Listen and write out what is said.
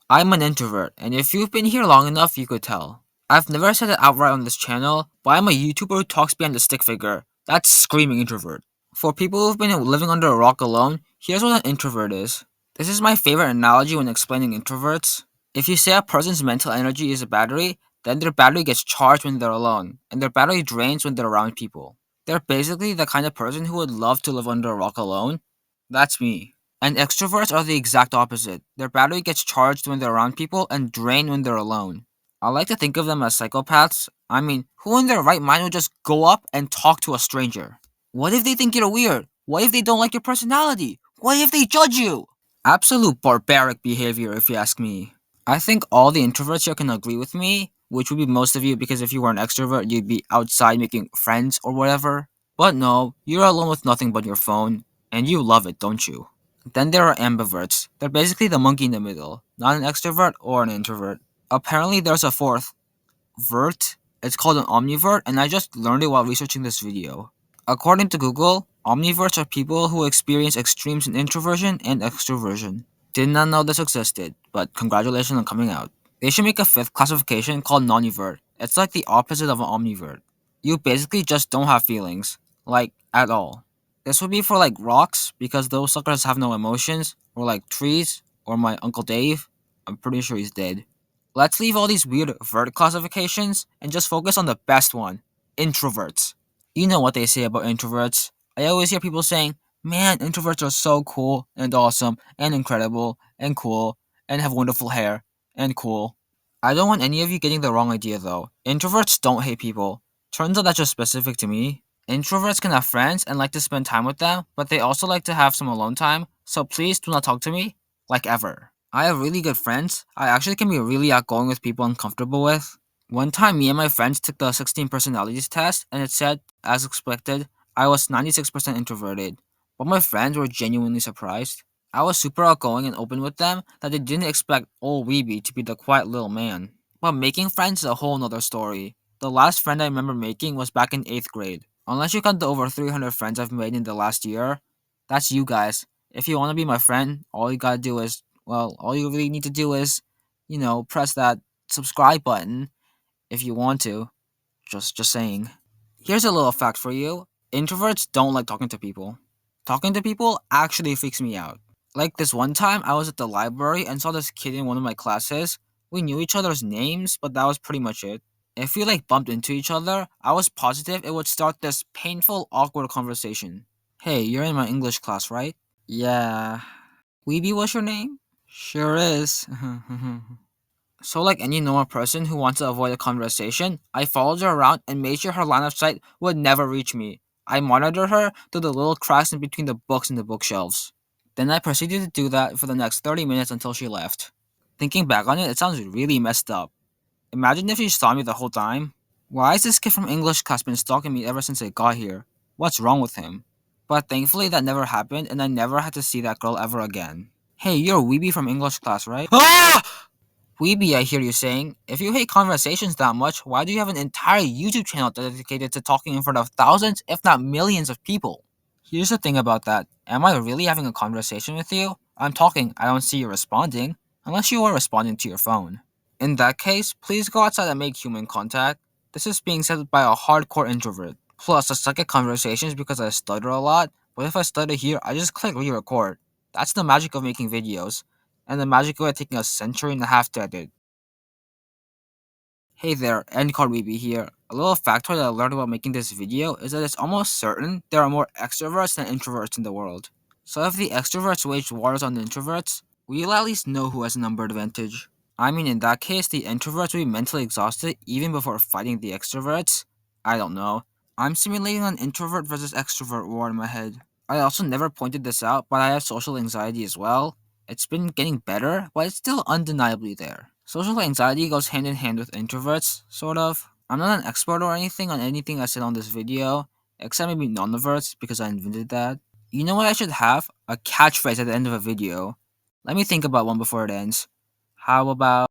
I'm an introvert, and if you've been here long enough, you could tell. I've never said it outright on this channel, but I'm a YouTuber who talks behind the stick figure. That's screaming introvert. For people who've been living under a rock alone, here's what an introvert is. This is my favorite analogy when explaining introverts. If you say a person's mental energy is a battery, then their battery gets charged when they're alone, and their battery drains when they're around people. They're basically the kind of person who would love to live under a rock alone. That's me. And extroverts are the exact opposite. Their battery gets charged when they're around people and drained when they're alone. I like to think of them as psychopaths. I mean, who in their right mind would just go up and talk to a stranger? What if they think you're weird? What if they don't like your personality? What if they judge you? Absolute barbaric behavior, if you ask me. I think all the introverts here can agree with me, which would be most of you because if you were an extrovert, you'd be outside making friends or whatever. But no, you're alone with nothing but your phone, and you love it, don't you? Then there are ambiverts. They're basically the monkey in the middle, not an extrovert or an introvert. Apparently, there's a fourth vert. It's called an omnivert, and I just learned it while researching this video. According to Google, omniverts are people who experience extremes in introversion and extroversion. Did not know this existed, but congratulations on coming out. They should make a fifth classification called nonivert. It's like the opposite of an omnivert. You basically just don't have feelings, like at all. This would be for like rocks, because those suckers have no emotions, or like trees, or my Uncle Dave. I'm pretty sure he's dead. Let's leave all these weird vert classifications and just focus on the best one, introverts. You know what they say about introverts. I always hear people saying, man, introverts are so cool and awesome and incredible and cool and have wonderful hair and cool. I don't want any of you getting the wrong idea though. Introverts don't hate people. Turns out that's just specific to me. Introverts can have friends and like to spend time with them, but they also like to have some alone time, so please do not talk to me, like ever. I have really good friends. I actually can be really outgoing with people I'm comfortable with. One time, me and my friends took the 16 personalities test, and it said, as expected, I was 96% introverted. But my friends were genuinely surprised. I was super outgoing and open with them that they didn't expect old Weeby to be the quiet little man. But making friends is a whole nother story. The last friend I remember making was back in 8th grade. Unless you count the over 300 friends I've made in the last year, that's you guys. If you want to be my friend, all you gotta do is, well, all you really need to do is, press that subscribe button if you want to. Just saying. Here's a little fact for you. Introverts don't like talking to people. Talking to people actually freaks me out. Like this one time I was at the library and saw this kid in one of my classes. We knew each other's names, but that was pretty much it. If we like bumped into each other, I was positive it would start this painful, awkward conversation. Hey, you're in my English class, right? Yeah. Weeby was your name? Sure is. So, like any normal person who wants to avoid a conversation, I followed her around and made sure her line of sight would never reach me. I monitored her through the little cracks in between the books in the bookshelves. Then I proceeded to do that for the next 30 minutes until she left. Thinking back on it, it sounds really messed up. Imagine if she saw me the whole time. Why has this kid from English class been stalking me ever since I got here? What's wrong with him? But thankfully that never happened and I never had to see that girl ever again. Hey, you're a weeby from English class, right? Ah! Weeby, I hear you saying, if you hate conversations that much, why do you have an entire YouTube channel dedicated to talking in front of thousands, if not millions of people? Here's the thing about that. Am I really having a conversation with you? I'm talking, I don't see you responding, unless you are responding to your phone. In that case, please go outside and make human contact. This is being said by a hardcore introvert. Plus, I suck at conversations because I stutter a lot, but if I stutter here, I just click re-record. That's the magic of making videos, and the magic of it taking a century and a half to edit. Hey there, Endcard Weeby here. A little factoid that I learned about making this video is that it's almost certain there are more extroverts than introverts in the world. So if the extroverts wage wars on the introverts, we'll at least know who has a number advantage. I mean, in that case, the introverts will be mentally exhausted even before fighting the extroverts? I don't know. I'm simulating an introvert versus extrovert war in my head. I also never pointed this out, but I have social anxiety as well. It's been getting better, but it's still undeniably there. Social anxiety goes hand in hand with introverts, sort of. I'm not an expert or anything on anything I said on this video, except maybe non-averts because I invented that. You know what I should have? A catchphrase at the end of a video. Let me think about one before it ends. How about